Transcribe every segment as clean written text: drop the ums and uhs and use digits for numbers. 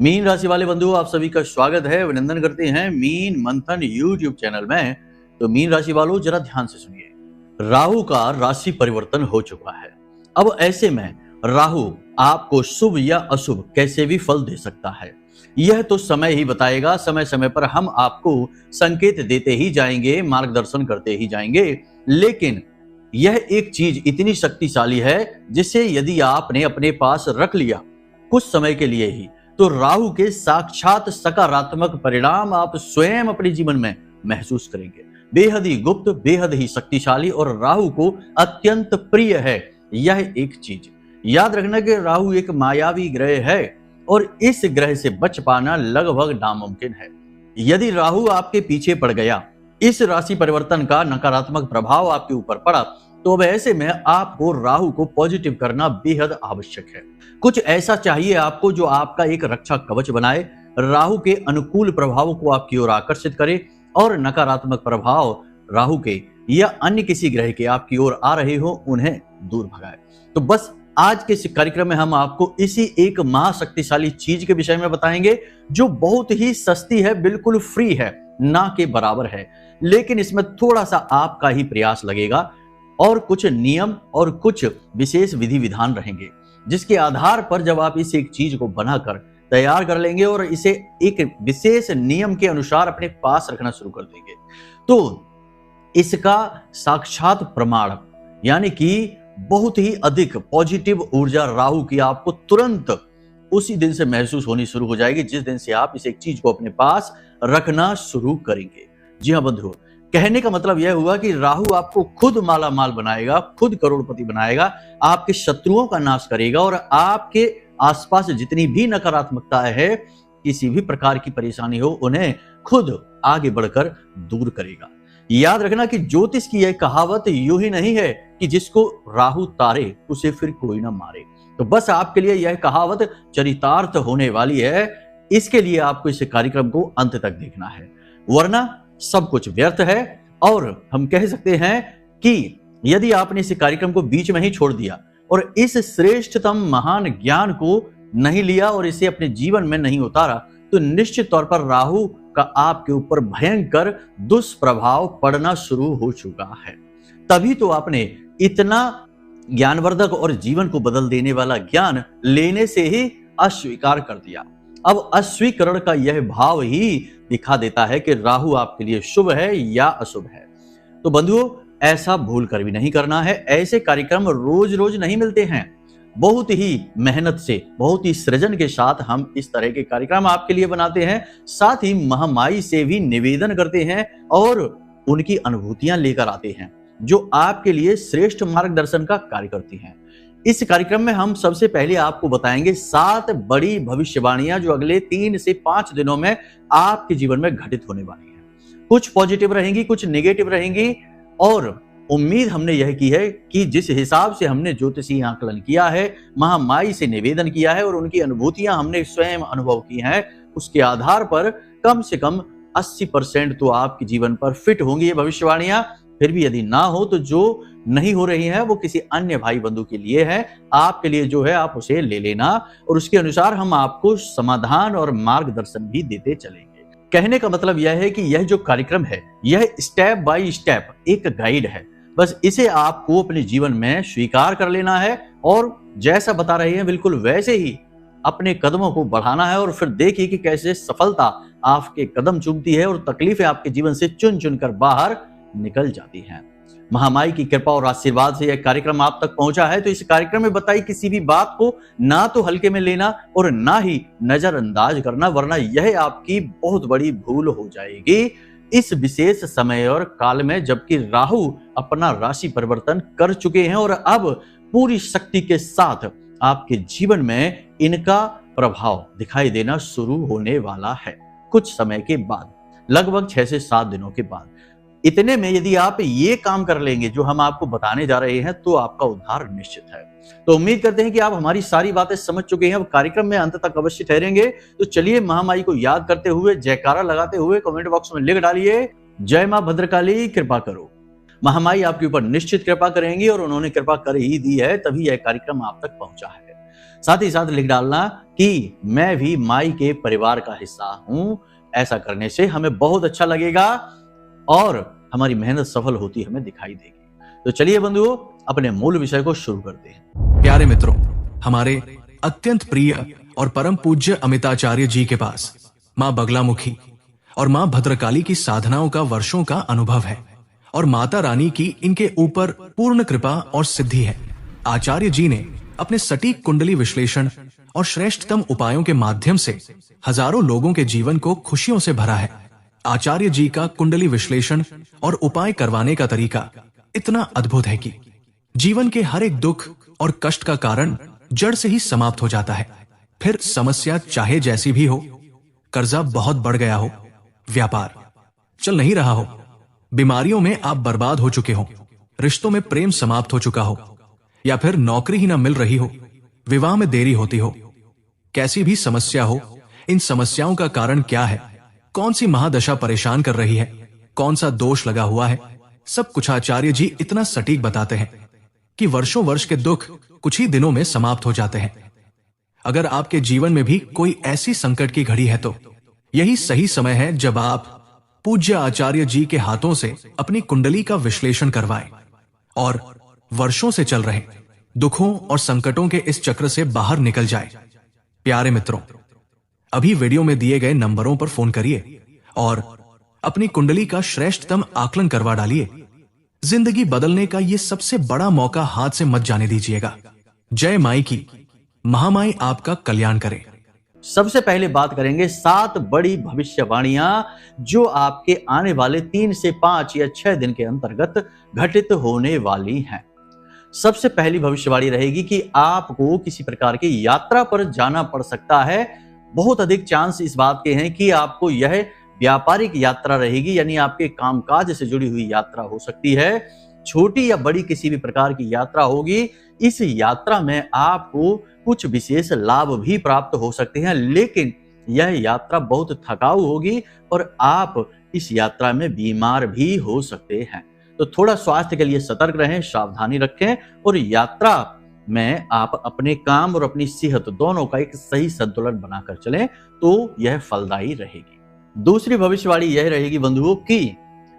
Mean राशि वाले बंधुओं, आप सभी का स्वागत है। अभिनंदन करते हैं मीन मंथन यूट्यूब चैनल में। तो मीन राशि वालों, जरा ध्यान से सुनिए। राहु का राशि परिवर्तन हो चुका है। अब ऐसे में राहु आपको शुभ या अशुभ कैसे भी फल दे सकता है, यह तो समय ही बताएगा। समय समय पर हम आपको संकेत देते ही जाएंगे, मार्गदर्शन करते ही जाएंगे। लेकिन यह एक चीज इतनी शक्तिशाली है जिसे यदि आपने अपने पास रख लिया कुछ समय के लिए ही, तो राहु के साक्षात सकारात्मक परिणाम आप स्वयं अपने जीवन में महसूस करेंगे। बेहद ही गुप्त, बेहद ही शक्तिशाली और राहु को अत्यंत प्रिय है यह एक चीज। याद रखना कि राहु एक मायावी ग्रह है और इस ग्रह से बच पाना लगभग नामुमकिन है। यदि राहु आपके पीछे पड़ गया, इस राशि परिवर्तन का नकारात्मक प्रभाव आपके ऊपर पड़ा, तो अब ऐसे में आपको राहु को पॉजिटिव करना बेहद आवश्यक है। कुछ ऐसा चाहिए आपको जो आपका एक रक्षा कवच बनाए, राहु के अनुकूल प्रभावों को आपकी ओर आकर्षित करे और नकारात्मक प्रभाव राहु के या अन्य किसी ग्रह के आपकी ओर आ रहे हो उन्हें दूर भगाए। तो बस आज के इस कार्यक्रम में हम आपको इसी एक महाशक्तिशाली चीज के विषय में बताएंगे जो बहुत ही सस्ती है, बिल्कुल फ्री है, ना के बराबर है। लेकिन इसमें थोड़ा सा आपका ही प्रयास लगेगा और कुछ नियम और कुछ विशेष विधि विधान रहेंगे, जिसके आधार पर जब आप इस एक चीज को बनाकर तैयार कर लेंगे और इसे एक विशेष नियम के अनुसार अपने पास रखना शुरू कर देंगे, तो इसका साक्षात प्रमाण यानी कि बहुत ही अधिक पॉजिटिव ऊर्जा राहु की आपको तुरंत उसी दिन से महसूस होनी शुरू हो जाएगी जिस दिन से आप इस एक चीज को अपने पास रखना शुरू करेंगे। जी हाँ बंधुओं, कहने का मतलब यह हुआ कि राहु आपको खुद माला माल बनाएगा, खुद करोड़पति बनाएगा, आपके शत्रुओं का नाश करेगा और आपके आसपास जितनी भी नकारात्मकता है, किसी भी प्रकार की परेशानी हो, उन्हें खुद आगे बढ़कर दूर करेगा। याद रखना कि ज्योतिष की यह कहावत यूं ही नहीं है कि जिसको राहु तारे उसे फिर कोई ना मारे। तो बस आपके लिए यह कहावत चरितार्थ होने वाली है, इसके लिए आपको इस कार्यक्रम को अंत तक देखना है, वरना सब कुछ व्यर्थ है। और हम कह सकते हैं कि यदि आपने इस कार्यक्रम को बीच में ही छोड़ दिया और इस श्रेष्ठतम महान ज्ञान को नहीं लिया और इसे अपने जीवन में नहीं उतारा, तो निश्चित तौर पर राहु का आपके ऊपर भयंकर दुष्प्रभाव पड़ना शुरू हो चुका है। तभी तो आपने इतना ज्ञानवर्धक और जीवन को बदल देने वाला ज्ञान लेने से ही अस्वीकार कर दिया। अब अस्वीकरण का यह भाव ही दिखा देता है कि राहु आपके लिए शुभ है या अशुभ है। तो बंधुओं, ऐसा भूल कर भी नहीं करना है। ऐसे कार्यक्रम रोज रोज नहीं मिलते हैं। बहुत ही मेहनत से, बहुत ही सृजन के साथ हम इस तरह के कार्यक्रम आपके लिए बनाते हैं। साथ ही महामाई से भी निवेदन करते हैं और उनकी अनुभूतियां लेकर आते हैं जो आपके लिए श्रेष्ठ मार्गदर्शन का कार्य करती हैं। इस कार्यक्रम में हम सबसे पहले आपको बताएंगे 7 बड़ी भविष्यवाणियां जो अगले 3 से 5 दिनों में आपके जीवन में घटित होने वाली हैं। कुछ पॉजिटिव रहेंगी, कुछ नेगेटिव रहेंगी और उम्मीद हमने यह की है कि जिस हिसाब से हमने ज्योतिषी आकलन किया है, महामाई से निवेदन किया है और उनकी अनुभूतियां हमने स्वयं अनुभव की हैं, उसके आधार पर कम से कम 80% तो आपके जीवन पर फिट होंगी ये भविष्यवाणियां। फिर भी यदि ना हो तो जो नहीं हो रही है वो किसी अन्य भाई बंधु के लिए है, आपके लिए जो है आप उसे ले लेना और उसके अनुसार हम आपको समाधान और मार्गदर्शन भी देते चलेंगे। कहने का मतलब यह है कि यह जो कार्यक्रम है यह स्टेप बाय स्टेप एक गाइड है। बस इसे आपको अपने जीवन में स्वीकार कर लेना है और जैसा बता रहे हैं बिल्कुल वैसे ही अपने कदमों को बढ़ाना है और फिर देखिए कि कैसे सफलता आपके कदम चूमती है और तकलीफें आपके जीवन से चुन चुन कर बाहर निकल जाती हैं। महामाई की कृपा और आशीर्वाद से यह कार्यक्रम आप तक पहुंचा है, तो इस कार्यक्रम में बताई किसी भी बात को ना तो हल्के में लेना और ना ही नजरअंदाज करना, वरना यह आपकी बहुत बड़ी भूल हो जाएगी इस विशेष समय और काल में, जबकि राहु अपना राशि परिवर्तन कर चुके हैं और अब पूरी शक्ति के साथ आपके जीवन में इनका प्रभाव दिखाई देना शुरू होने वाला है कुछ समय के बाद, लगभग 6 से 7 दिनों के बाद। इतने में यदि आप ये काम कर लेंगे जो हम आपको बताने जा रहे हैं, तो आपका उद्धार निश्चित है। तो उम्मीद करते हैं कि आप हमारी सारी बातें समझ चुके हैं। अब कार्यक्रम में अंत तक अवश्य ठहरेंगे। तो चलिए महामाई को याद करते हुए, जयकारा लगाते हुए कमेंट बॉक्स में लिख डालिए, जय मां भद्रकाली कृपा करो। महामाई आपके ऊपर निश्चित कृपा करेंगी और उन्होंने कृपा कर ही दी है, तभी यह कार्यक्रम आप तक पहुंचा है। साथ ही साथ लिख डालना कि मैं भी माई के परिवार का हिस्सा हूं। ऐसा करने से हमें बहुत अच्छा लगेगा और हमारी मेहनत सफल होती हमें दिखाई देगी। तो चलिए बंधुओं, अपने मूल विषय को शुरू करते हैं। प्यारे मित्रों, हमारे अत्यंत प्रिय और परम पूज्य अमिताचार्य जी के पास माँ बगलामुखी और माँ भद्रकाली की साधनाओं का वर्षों का अनुभव है और माता रानी की इनके ऊपर पूर्ण कृपा और सिद्धि है। आचार्य जी ने अपने सटीक कुंडली विश्लेषण और श्रेष्ठतम उपायों के माध्यम से हजारों लोगों के जीवन को खुशियों से भरा है। आचार्य जी का कुंडली विश्लेषण और उपाय करवाने का तरीका इतना अद्भुत है कि जीवन के हर एक दुख और कष्ट का कारण जड़ से ही समाप्त हो जाता है। फिर समस्या चाहे जैसी भी हो, कर्जा बहुत बढ़ गया हो, व्यापार चल नहीं रहा हो, बीमारियों में आप बर्बाद हो चुके हो, रिश्तों में प्रेम समाप्त हो चुका हो, या फिर नौकरी ही ना मिल रही हो, विवाह में देरी होती हो, कैसी भी समस्या हो, इन समस्याओं का कारण क्या है, कौन सी महादशा परेशान कर रही है, कौन सा दोष लगा हुआ है, सब कुछ आचार्य जी इतना सटीक बताते हैं कि वर्षों वर्ष के दुख कुछ ही दिनों में समाप्त हो जाते हैं। अगर आपके जीवन में भी कोई ऐसी संकट की घड़ी है तो यही सही समय है जब आप पूज्य आचार्य जी के हाथों से अपनी कुंडली का विश्लेषण करवाएं और वर्षों से चल रहे दुखों और संकटों के इस चक्र से बाहर निकल जाए। प्यारे मित्रों, अभी वीडियो में दिए गए नंबरों पर फोन करिए और अपनी कुंडली का श्रेष्ठतम आकलन करवा डालिए। जिंदगी बदलने का ये सबसे बड़ा मौका हाथ से मत जाने दीजिएगा। जय माई की, महामाई आपका कल्याण करे। सबसे पहले बात करेंगे 7 बड़ी भविष्यवाणियां जो आपके आने वाले 3 से 5 या 6 दिन के अंतर्गत घटित होने वाली हैं। सबसे पहली भविष्यवाणी रहेगी कि आपको किसी प्रकार की यात्रा पर जाना पड़ सकता है। बहुत अधिक चांस इस बात के हैं कि आपको यह व्यापारिक यात्रा रहेगी, यानी आपके कामकाज से जुड़ी हुई यात्रा हो सकती है। छोटी या बड़ी किसी भी प्रकार की यात्रा होगी। इस यात्रा में आपको कुछ विशेष लाभ भी प्राप्त हो सकते हैं, लेकिन यह यात्रा बहुत थकाऊ होगी और आप इस यात्रा में बीमार भी हो सकते हैं। तो थोड़ा स्वास्थ्य के लिए सतर्क रहें, सावधानी रखें और यात्रा में आप अपने काम और अपनी सेहत दोनों का एक सही संतुलन बनाकर चलें तो यह फलदायी रहेगी। दूसरी भविष्यवाणी यह रहेगी बंधुओं कि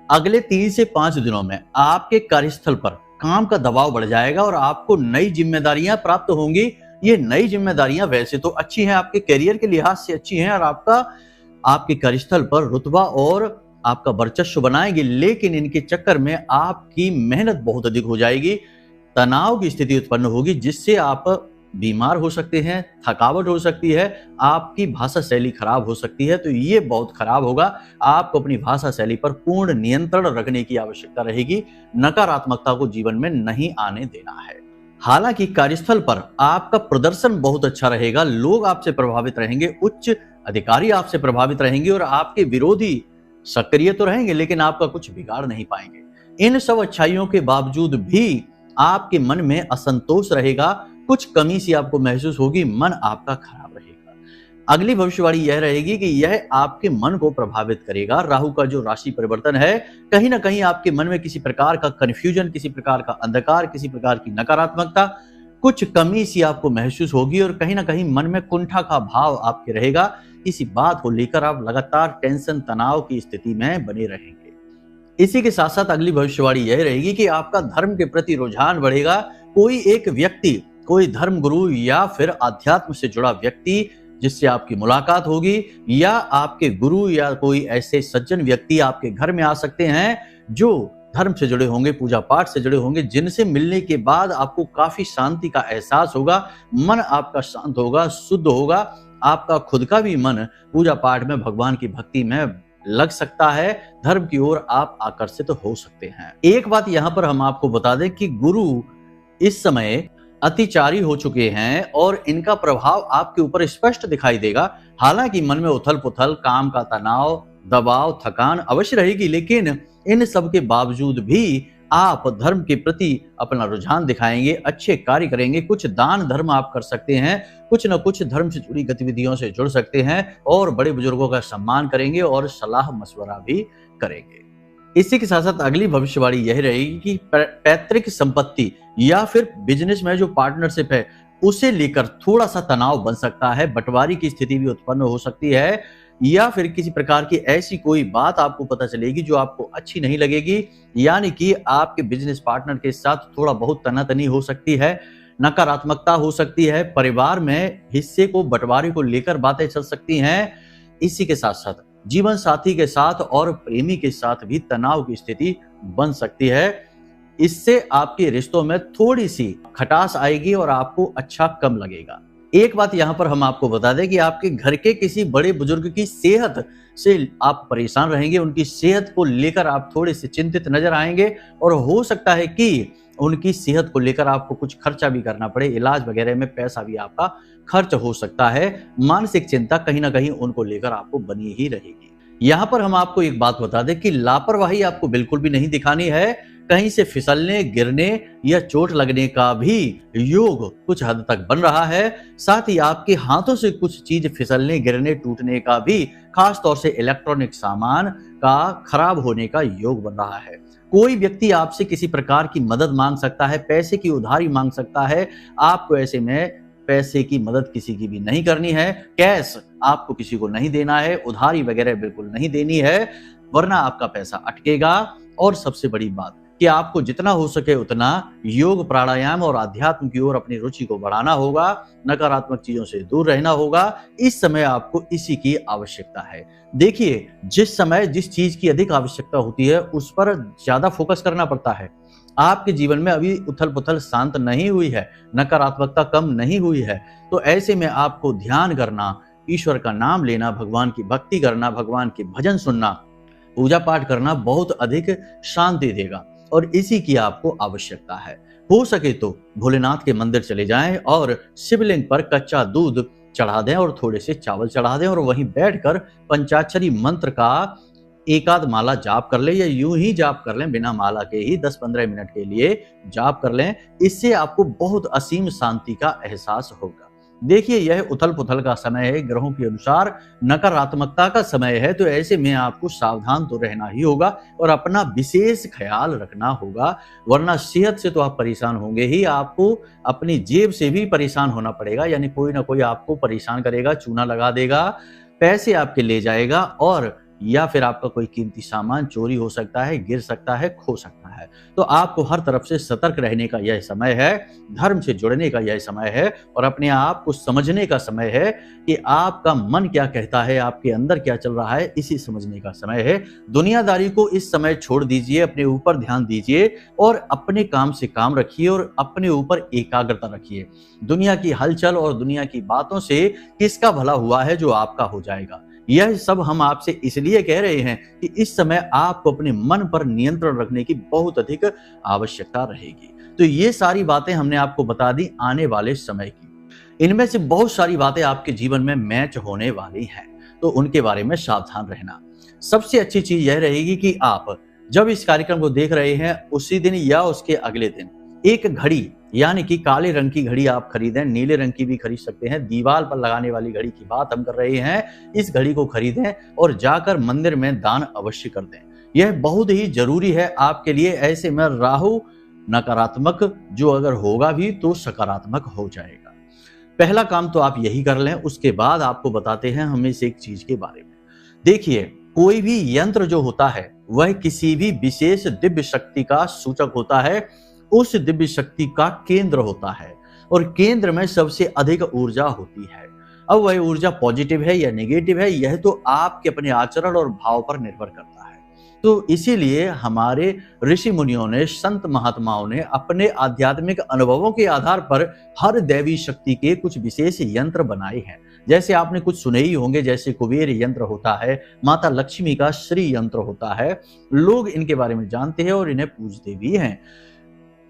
अगले 3 से 5 दिनों में आपके कार्यस्थल पर काम का दबाव बढ़ जाएगा और आपको नई जिम्मेदारियां प्राप्त होंगी। ये नई जिम्मेदारियां वैसे तो अच्छी हैं, आपके करियर के लिहाज से अच्छी हैं और आपके कार्यस्थल पर रुतबा और आपका वर्चस्व बनाएंगे, लेकिन इनके चक्कर में आपकी मेहनत बहुत अधिक हो जाएगी, तनाव की स्थिति उत्पन्न होगी जिससे आप बीमार हो सकते हैं, थकावट हो सकती है, आपकी भाषा शैली खराब हो सकती है। तो ये बहुत खराब होगा। आपको अपनी भाषा शैली पर पूर्ण नियंत्रण रखने की आवश्यकता रहेगी। नकारात्मकता को जीवन में नहीं आने देना है। हालांकि कार्यस्थल पर आपका प्रदर्शन बहुत अच्छा रहेगा, लोग आपसे प्रभावित रहेंगे, उच्च अधिकारी आपसे प्रभावित रहेंगे और आपके विरोधी सक्रिय तो रहेंगे लेकिन आपका कुछ बिगाड़ नहीं पाएंगे। इन सब अच्छाइयों के बावजूद भी आपके मन में असंतोष रहेगा, कुछ कमी सी आपको महसूस होगी, मन आपका खराब रहेगा। अगली भविष्यवाणी यह रहेगी कि यह आपके मन को प्रभावित करेगा। राहु का जो राशि परिवर्तन है, कहीं ना कहीं आपके मन में किसी प्रकार का कंफ्यूजन, किसी प्रकार का अंधकार, किसी प्रकार की नकारात्मकता, कुछ कमी सी आपको महसूस होगी और कहीं ना कहीं मन में कुंठा का भाव आपके रहेगा। इसी बात को लेकर आप लगातार टेंशन, तनाव की स्थिति में बने रहेंगे। इसी के साथ साथ अगली भविष्यवाणी यह रहेगी कि आपका धर्म के प्रति रुझान बढ़ेगा। कोई एक व्यक्ति, कोई धर्म गुरु या फिर अध्यात्म से जुड़ा व्यक्ति जिससे आपकी मुलाकात होगी, या आपके गुरु या कोई ऐसे सज्जन व्यक्ति आपके घर में आ सकते हैं जो धर्म से जुड़े होंगे, पूजा पाठ से जुड़े होंगे, जिनसे मिलने के बाद आपको काफी शांति का एहसास होगा, मन आपका शांत होगा, शुद्ध होगा, आपका खुद का भी मन पूजा पाठ में, भगवान की भक्ति में लग सकता है, धर्म की ओर आप आकर्षित हो सकते हैं। एक बात यहाँ पर हम आपको बता दें कि गुरु इस समय अतिचारी हो चुके हैं और इनका प्रभाव आपके ऊपर स्पष्ट दिखाई देगा। हालांकि मन में उथल पुथल, काम का तनाव, दबाव, थकान अवश्य रहेगी, लेकिन इन सब के बावजूद भी आप धर्म के प्रति अपना रुझान दिखाएंगे, अच्छे कार्य करेंगे, कुछ दान धर्म आप कर सकते हैं, कुछ न कुछ धर्म से जुड़ी गतिविधियों से जुड़ सकते हैं और बड़े बुजुर्गों का सम्मान करेंगे और सलाह मशवरा भी करेंगे। इसी के साथ साथ अगली भविष्यवाणी यह रहेगी कि पैतृक संपत्ति या फिर बिजनेस में जो पार्टनरशिप है उसे लेकर थोड़ा सा तनाव बन सकता है, बंटवारे की स्थिति भी उत्पन्न हो सकती है, या फिर किसी प्रकार की ऐसी कोई बात आपको पता चलेगी जो आपको अच्छी नहीं लगेगी, यानी कि आपके बिजनेस पार्टनर के साथ थोड़ा बहुत तनातनी हो सकती है, नकारात्मकता हो सकती है, परिवार में हिस्से को बंटवारे को लेकर बातें चल सकती हैं। इसी के साथ साथ जीवन साथी के साथ और प्रेमी के साथ भी तनाव की स्थिति बन सकती है। इससे आपके रिश्तों में थोड़ी सी खटास आएगी और आपको अच्छा कम लगेगा। एक बात यहाँ पर हम आपको बता दें कि आपके घर के किसी बड़े बुजुर्ग की सेहत से आप परेशान रहेंगे, उनकी सेहत को लेकर आप थोड़े से चिंतित नजर आएंगे और हो सकता है कि उनकी सेहत को लेकर आपको कुछ खर्चा भी करना पड़े, इलाज वगैरह में पैसा भी आपका खर्च हो सकता है। मानसिक चिंता कहीं ना कहीं उनको लेकर आपको बनी ही रहेगी। यहाँ पर हम आपको एक बात बता दें कि लापरवाही आपको बिल्कुल भी नहीं दिखानी है। कहीं से फिसलने, गिरने या चोट लगने का भी योग कुछ हद तक बन रहा है। साथ ही आपके हाथों से कुछ चीज फिसलने, गिरने, टूटने का भी, खास तौर से इलेक्ट्रॉनिक सामान का खराब होने का योग बन रहा है। कोई व्यक्ति आपसे किसी प्रकार की मदद मांग सकता है, पैसे की उधारी मांग सकता है। आपको ऐसे में पैसे की मदद किसी की भी नहीं करनी है, कैश आपको किसी को नहीं देना है, उधारी वगैरह बिल्कुल नहीं देनी है, वरना आपका पैसा अटकेगा। और सबसे बड़ी बात कि आपको जितना हो सके उतना योग, प्राणायाम और अध्यात्म की ओर अपनी रुचि को बढ़ाना होगा, नकारात्मक चीजों से दूर रहना होगा। इस समय आपको इसी की आवश्यकता है। देखिए, जिस समय जिस चीज की अधिक आवश्यकता होती है उस पर ज्यादा फोकस करना पड़ता है। आपके जीवन में अभी उथल पुथल शांत नहीं हुई है, नकारात्मकता कम नहीं हुई है, तो ऐसे में आपको ध्यान करना, ईश्वर का नाम लेना, भगवान की भक्ति करना, भगवान के भजन सुनना, पूजा पाठ करना बहुत अधिक शांति देगा और इसी की आपको आवश्यकता है। हो सके तो भोलेनाथ के मंदिर चले जाएं और शिवलिंग पर कच्चा दूध चढ़ा दें और थोड़े से चावल चढ़ा दें और वहीं बैठकर पंचाक्षरी मंत्र का एकाध माला जाप कर लें, या यूं ही जाप कर लें बिना माला के ही 10-15 मिनट के लिए जाप कर लें। इससे आपको बहुत असीम शांति का एहसास होगा। देखिए, यह उथल पुथल का समय है, ग्रहों के अनुसार नकारात्मकता का समय है, तो ऐसे में आपको सावधान तो रहना ही होगा और अपना विशेष ख्याल रखना होगा, वरना सेहत से तो आप परेशान होंगे ही, आपको अपनी जेब से भी परेशान होना पड़ेगा। यानी कोई ना कोई आपको परेशान करेगा, चूना लगा देगा, पैसे आपके ले जाएगा, और या फिर आपका कोई कीमती सामान चोरी हो सकता है, गिर सकता है, खो सकता है। तो आपको हर तरफ से सतर्क रहने का यह समय है, धर्म से जुड़ने का यह समय है और अपने आप को समझने का समय है कि आपका मन क्या कहता है, आपके अंदर क्या चल रहा है, इसी समझने का समय है। दुनियादारी को इस समय छोड़ दीजिए, अपने ऊपर ध्यान दीजिए और अपने काम से काम रखिए और अपने ऊपर एकाग्रता रखिए। दुनिया की हलचल और दुनिया की बातों से किसका भला हुआ है जो आपका हो जाएगा। यह सब हम आपसे इसलिए कह रहे हैं कि इस समय आपको अपने मन पर नियंत्रण रखने की बहुत अधिक आवश्यकता रहेगी। तो ये सारी बातें हमने आपको बता दी आने वाले समय की। इनमें से बहुत सारी बातें आपके जीवन में मैच होने वाली हैं, तो उनके बारे में सावधान रहना। सबसे अच्छी चीज यह रहेगी कि आप जब इस कार्यक्रम को देख रहे हैं उसी दिन या उसके अगले दिन एक घड़ी, यानी कि काले रंग की घड़ी आप खरीदें, नीले रंग की भी खरीद सकते हैं, दीवार पर लगाने वाली घड़ी की बात हम कर रहे हैं। इस घड़ी को खरीदें और जाकर मंदिर में दान अवश्य कर दें। यह बहुत ही जरूरी है आपके लिए। ऐसे में राहु नकारात्मक जो अगर होगा भी तो सकारात्मक हो जाएगा। पहला काम तो आप यही कर लें। उसके बाद आपको बताते हैं हम इस एक चीज के बारे में। देखिए, कोई भी यंत्र जो होता है वह किसी भी विशेष दिव्य शक्ति का सूचक होता है, उस दिव्य शक्ति का केंद्र होता है और केंद्र में सबसे अधिक ऊर्जा होती है। अब वह ऊर्जा पॉजिटिव है या नेगेटिव है, यह तो आपके अपने आचरण और भाव पर निर्भर करता है। तो इसीलिए हमारे ऋषि मुनियों ने, संत महात्माओं ने अपने आध्यात्मिक अनुभवों के आधार पर हर दैवी शक्ति के कुछ विशेष यंत्र बनाए हैं। जैसे आपने कुछ सुने ही होंगे, जैसे कुबेर यंत्र होता है, माता लक्ष्मी का श्री यंत्र होता है। लोग इनके बारे में जानते हैं और इन्हें पूजते भी हैं।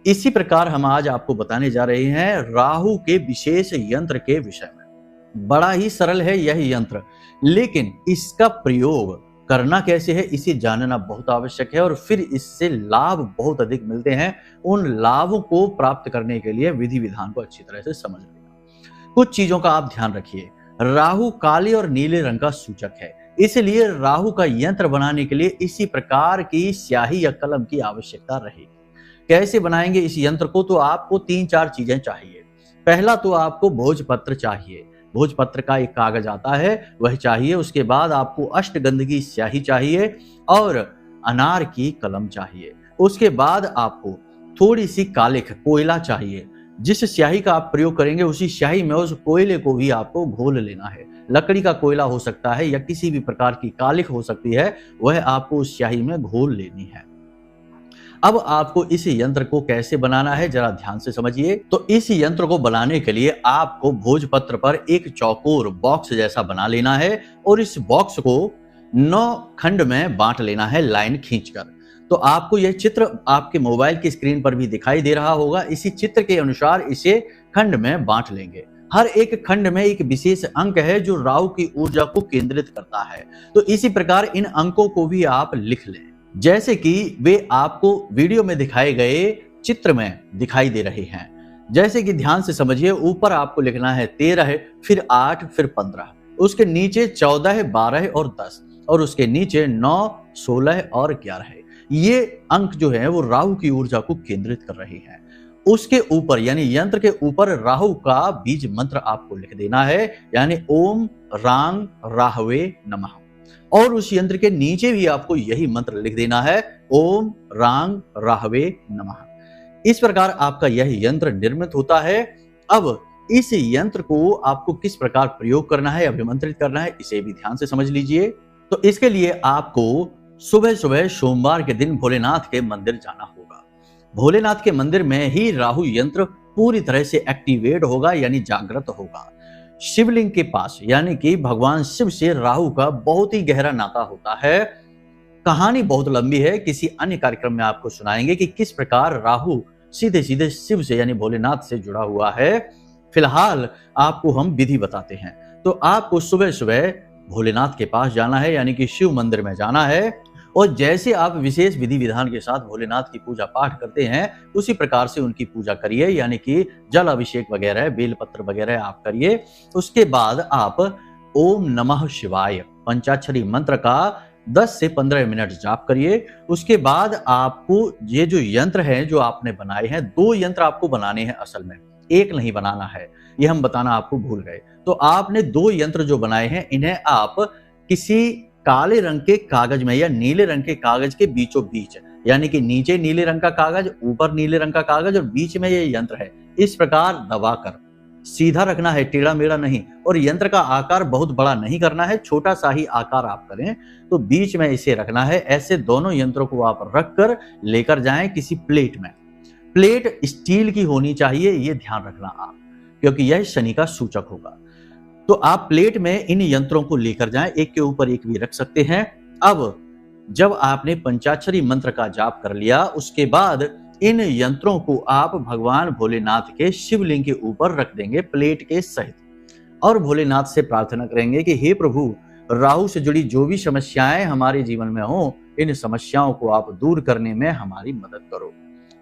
इसी प्रकार हम आज आपको बताने जा रहे हैं राहु के विशेष यंत्र के विषय में। बड़ा ही सरल है यह यंत्र, लेकिन इसका प्रयोग करना कैसे है इसे जानना बहुत आवश्यक है और फिर इससे लाभ बहुत अधिक मिलते हैं। उन लाभों को प्राप्त करने के लिए विधि विधान को अच्छी तरह से समझ लेना। कुछ चीजों का आप ध्यान रखिए। राहु काले और नीले रंग का सूचक है, इसलिए राहु का यंत्र बनाने के लिए इसी प्रकार की स्याही या कलम की आवश्यकता रहेगी। कैसे बनाएंगे इस यंत्र को, तो आपको 3-4 चीजें चाहिए। पहला तो आपको भोजपत्र चाहिए। भोजपत्र का एक कागज आता है, वह चाहिए। उसके बाद आपको अष्टगंध की स्याही चाहिए और अनार की कलम चाहिए। उसके बाद आपको थोड़ी सी कालिख, कोयला चाहिए। जिस स्याही का आप प्रयोग करेंगे उसी स्याही में उस कोयले को भी आपको घोल लेना है। लकड़ी का कोयला हो सकता है या किसी भी प्रकार की कालिख हो सकती है, वह आपको उस स्याही में घोल लेनी है। अब आपको इस यंत्र को कैसे बनाना है जरा ध्यान से समझिए। तो इस यंत्र को बनाने के लिए आपको भोजपत्र पर एक चौकोर बॉक्स जैसा बना लेना है और इस बॉक्स को 9 खंड में बांट लेना है लाइन खींचकर। तो आपको यह चित्र आपके मोबाइल की स्क्रीन पर भी दिखाई दे रहा होगा। इसी चित्र के अनुसार इसे खंड में बांट लेंगे। हर एक खंड में एक विशेष अंक है जो राहु की ऊर्जा को केंद्रित करता है। तो इसी प्रकार इन अंकों को भी आप लिख लें, जैसे कि वे आपको वीडियो में दिखाए गए चित्र में दिखाई दे रहे हैं। जैसे कि ध्यान से समझिए, ऊपर आपको लिखना है 13, फिर 8, फिर 15, उसके नीचे 14, 12 और 10 और उसके नीचे 9, 16 और 11 है। ये अंक जो है वो राहु की ऊर्जा को केंद्रित कर रहे हैं। उसके ऊपर यानी यंत्र के ऊपर राहु का बीज मंत्र आपको लिख देना है, यानी ओम रांग राहवे नमः। और उस यंत्र के नीचे भी आपको यही मंत्र लिख देना है, ओम रांग राहवे नमः। इस प्रकार आपका यह यंत्र निर्मित होता है। अब इस यंत्र को आपको किस प्रकार प्रयोग करना है, अभिमंत्रित करना है, इसे भी ध्यान से समझ लीजिए। तो इसके लिए आपको सुबह सुबह सोमवार के दिन भोलेनाथ के मंदिर जाना होगा। भोलेनाथ के मंदिर में ही राहु यंत्र पूरी तरह से एक्टिवेट होगा, यानी जागृत होगा। शिवलिंग के पास, यानी कि भगवान शिव से राहु का बहुत ही गहरा नाता होता है। कहानी बहुत लंबी है, किसी अन्य कार्यक्रम में आपको सुनाएंगे कि किस प्रकार राहु सीधे सीधे शिव से यानी भोलेनाथ से जुड़ा हुआ है। फिलहाल आपको हम विधि बताते हैं। तो आपको सुबह सुबह भोलेनाथ के पास जाना है, यानी कि शिव मंदिर में जाना है। और जैसे आप विशेष विधि विधान के साथ भोलेनाथ की पूजा पाठ करते हैं, उसी प्रकार से उनकी पूजा करिए, यानी कि जल अभिषेक वगैरह, बेलपत्र वगैरह आप करिए। उसके बाद आप ओम नमः शिवाय पंचाक्षरी मंत्र का 10 से 15 मिनट जाप करिए। उसके बाद आपको ये जो यंत्र है जो आपने बनाए हैं, 2 यंत्र आपको बनाने हैं, असल में एक नहीं बनाना है, ये हम बताना आपको भूल गए। तो आपने 2 यंत्र जो बनाए हैं, इन्हें आप किसी काले रंग के कागज में या नीले रंग के कागज के बीचों बीच, यानी कि नीचे नीले रंग का कागज, ऊपर नीले रंग का कागज और बीच में ये यंत्र है, इस प्रकार दबाकर सीधा रखना है, टेढ़ा मेढ़ा नहीं। और यंत्र का आकार बहुत बड़ा नहीं करना है, छोटा सा ही आकार आप करें। तो बीच में इसे रखना है। ऐसे दोनों यंत्रों को आप रखकर लेकर जाएं किसी प्लेट में। प्लेट स्टील की होनी चाहिए, ये ध्यान रखना आप, क्योंकि यह शनि का सूचक होगा। तो आप प्लेट में इन यंत्रों को लेकर जाएं, एक के ऊपर एक भी रख सकते हैं। अब जब आपने पंचाक्षरी मंत्र का जाप कर लिया, उसके बाद इन यंत्रों को आप भगवान भोलेनाथ के शिवलिंग के ऊपर रख देंगे प्लेट के सहित, और भोलेनाथ से प्रार्थना करेंगे कि हे प्रभु, राहु से जुड़ी जो भी समस्याएं हमारे जीवन में हो, इन समस्याओं को आप दूर करने में हमारी मदद करो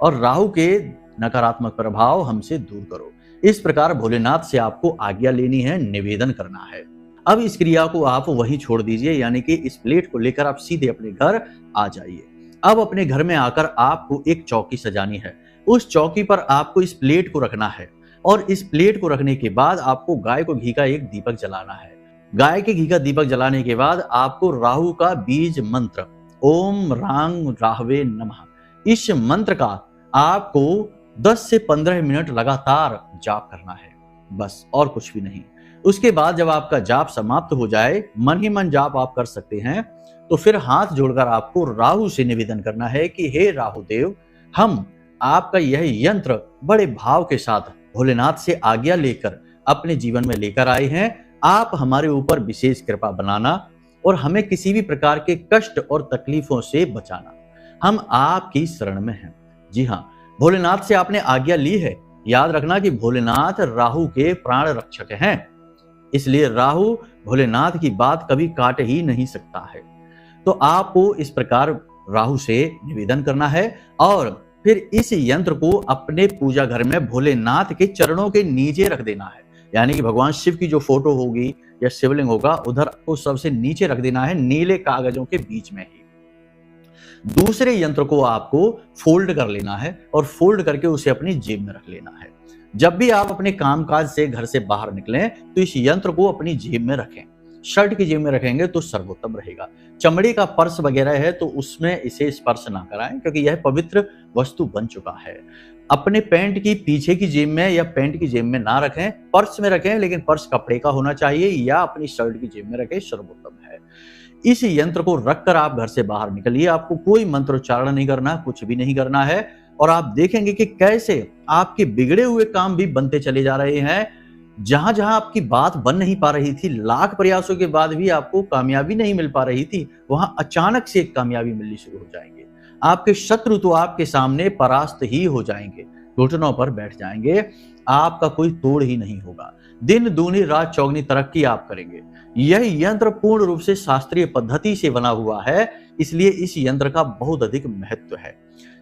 और राहु के नकारात्मक प्रभाव हमसे दूर करो। इस प्रकार भोलेनाथ से आपको आज्ञा लेनी है, निवेदन करना है। अब इस क्रिया को आप वहीं छोड़ दीजिए, यानी कि इस प्लेट को लेकर आप सीधे अपने घर आ जाइए। अब अपने घर में आकर आपको एक चौकी सजानी है। उस चौकी पर आपको इस प्लेट को रखना है और इस प्लेट को रखने के बाद आपको गाय को घी का एक दीपक जलाना है। गाय के घी का दीपक जलाने के बाद आपको राहु का बीज मंत्र ओम रांग राहवे नमः, इस मंत्र का आपको 10 से 15 मिनट लगातार जाप करना है, बस और कुछ भी नहीं। उसके बाद जब आपका जाप समाप्त हो जाए, मन ही मन जाप आप कर सकते हैं, तो फिर हाथ जोड़कर आपको राहु से निवेदन करना है कि हे राहु देव, हम आपका यह यंत्र बड़े भाव के साथ भोलेनाथ से आज्ञा लेकर अपने जीवन में लेकर आए हैं। आप हमारे ऊपर विशेष कृपा बनाना और हमें किसी भी प्रकार के कष्ट और तकलीफों से बचाना। हम आपकी शरण में हैं। जी हाँ, भोलेनाथ से आपने आज्ञा ली है। याद रखना कि भोलेनाथ राहु के प्राण रक्षक हैं, इसलिए राहु भोलेनाथ की बात कभी काट ही नहीं सकता है। तो आपको इस प्रकार राहु से निवेदन करना है और फिर इस यंत्र को अपने पूजा घर में भोलेनाथ के चरणों के नीचे रख देना है, यानी कि भगवान शिव की जो फोटो होगी या शिवलिंग होगा उधर को सबसे नीचे रख देना है, नीले कागजों के बीच में ही। दूसरे यंत्र को आपको फोल्ड कर लेना है और फोल्ड करके उसे अपनी जेब में रख लेना है। जब भी आप अपने कामकाज से घर से बाहर निकलें तो इस यंत्र को अपनी जेब में रखें। शर्ट की जेब में रखेंगे तो सर्वोत्तम रहेगा। चमड़े का पर्स वगैरह है तो उसमें इसे स्पर्श ना कराएं, क्योंकि यह पवित्र वस्तु बन चुका है। अपने पैंट की पीछे की जेब में या पैंट की जेब में ना रखें, पर्स में रखें, लेकिन पर्स कपड़े का होना चाहिए, या अपनी शर्ट की जेब में रखें, सर्वोत्तम है। इस यंत्र को रखकर आप घर से बाहर निकलिए। आपको कोई मंत्रोच्चारण नहीं करना, कुछ भी नहीं करना है, और आप देखेंगे कि कैसे आपके बिगड़े हुए काम भी बनते चले जा रहे हैं। जहां जहां आपकी बात बन नहीं पा रही थी, लाख प्रयासों के बाद भी आपको कामयाबी नहीं मिल पा रही थी, वहां अचानक से एक कामयाबी मिलनी शुरू हो जाएंगे। आपके शत्रु तो आपके सामने परास्त ही हो जाएंगे, घुटनों पर बैठ जाएंगे, आपका कोई तोड़ ही नहीं होगा। दिन दूनी रात चौगनी तरक्की आप करेंगे। यह यंत्र पूर्ण रूप से शास्त्रीय पद्धति से बना हुआ है, इसलिए इस यंत्र का बहुत अधिक महत्व है।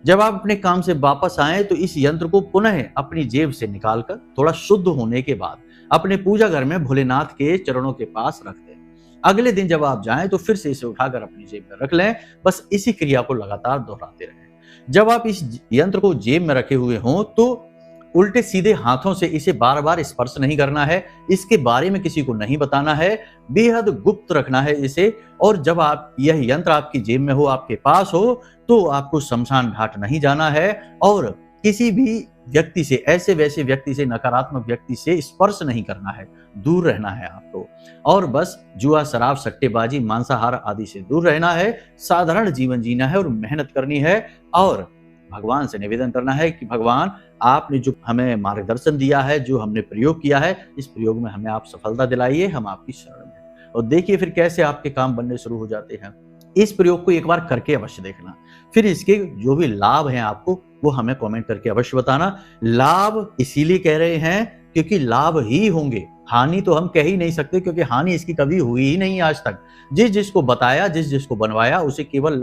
जब आप अपने काम से वापस आए तो इस यंत्र को पुनः अपनी जेब से निकालकर थोड़ा शुद्ध होने के बाद अपने पूजा घर में भोलेनाथ के चरणों के पास रख दें। अगले दिन जब आप जाएं तो फिर से इसे उठाकर अपनी जेब में रख लें। बस इसी क्रिया को लगातार दोहराते रहें। जब आप इस यंत्र को जेब में रखे हुए हों तो उल्टे सीधे हाथों से इसे बार बार स्पर्श नहीं करना है, इसके बारे में किसी को नहीं बताना है, बेहद गुप्त रखना है इसे। और जब आप यह यंत्र आपकी जेब में हो, आपके पास हो, तो आपको शमशान घाट नहीं जाना है और किसी भी व्यक्ति से, ऐसे वैसे व्यक्ति से, नकारात्मक व्यक्ति से स्पर्श नहीं करना है, दूर रहना है आपको। और बस जुआ, शराब, सट्टेबाजी, मांसाहार आदि से दूर रहना है, साधारण जीवन जीना है और मेहनत करनी है। और भगवान से निवेदन करना है कि भगवान, आपने जो हमें मार्गदर्शन दिया है, जो हमने प्रयोग किया है, इस प्रयोग में हमें आप सफलता दिलाइए, हम आपकी शरण में। और देखिए फिर कैसे आपके काम बनने शुरू हो जाते हैं। इस प्रयोग को एक बार करके अवश्य देखना, फिर इसके जो भी लाभ हैं आपको वो हमें कमेंट करके अवश्य बताना। लाभ इसीलिए कह रहे हैं क्योंकि लाभ ही होंगे, हानि तो हम कह ही नहीं सकते, क्योंकि हानि इसकी कभी हुई ही नहीं आज तक। जिसको बताया, जिसको बनवाया, उसे केवल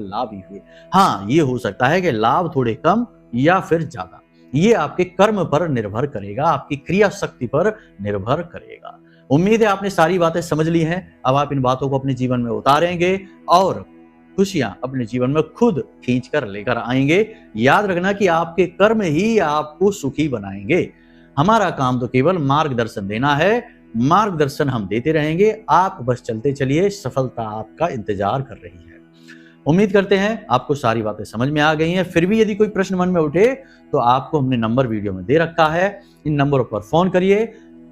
लाभ ही हुए। हाँ, ये हो सकता है कि लाभ थोड़े कम या फिर ज्यादा, ये आपके कर्म पर निर्भर करेगा, आपकी क्रिया शक्ति पर निर्भर करेगा। उम्मीद है आपने सारी बातें समझ ली हैं। अब आप इन बातों को अपने जीवन में उतारेंगे और खुशियां अपने जीवन में खुद खींच कर लेकर आएंगे। याद रखना कि आपके कर्म ही आपको सुखी बनाएंगे। हमारा काम तो केवल मार्गदर्शन देना है, मार्गदर्शन हम देते रहेंगे, आप बस चलते चलिए, सफलता आपका इंतजार कर रही है। उम्मीद करते हैं आपको सारी बातें समझ में आ गई हैं। फिर भी यदि कोई प्रश्न मन में उठे तो आपको हमने नंबर वीडियो में दे रखा है, इन नंबरों पर फोन करिए,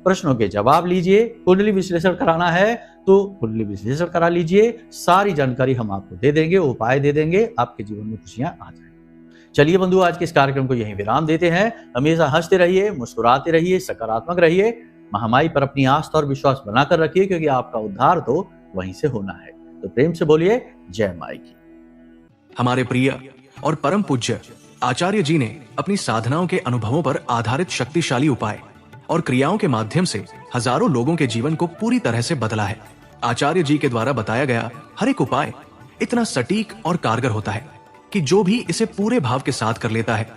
प्रश्नों के जवाब लीजिए। कुंडली विश्लेषण कराना है तो कुंडली विश्लेषण करा लीजिए, सारी जानकारी हम आपको दे देंगे, उपाय दे देंगे, आपके जीवन में खुशियां आ जाएंगी। चलिए बंधु, आज के इस कार्यक्रम को यहीं विराम देते हैं। हमेशा हंसते रहिए, मुस्कुराते रहिए, सकारात्मक रहिए, महामाई पर अपनी आस्था और विश्वास बनाकर रखिए, क्योंकि आपका उद्धार तो वहीं से होना है। तो प्रेम से बोलिए जय माई की। हमारे प्रिय और परम पूज्य आचार्य जी ने अपनी साधनाओं के अनुभवों पर आधारित शक्तिशाली उपाय और क्रियाओं के माध्यम से हजारों लोगों के जीवन को पूरी तरह से बदला है। आचार्य जी के द्वारा बताया गया हर एक उपाय इतना सटीक और कारगर होता है कि जो भी इसे पूरे भाव के साथ कर लेता है,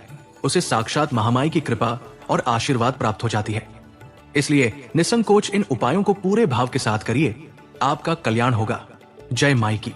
उसे साक्षात महामाई की कृपा और आशीर्वाद प्राप्त हो जाती है। इसलिए निसंकोच इन उपायों को पूरे भाव के साथ करिए, आपका कल्याण होगा। जय माई की।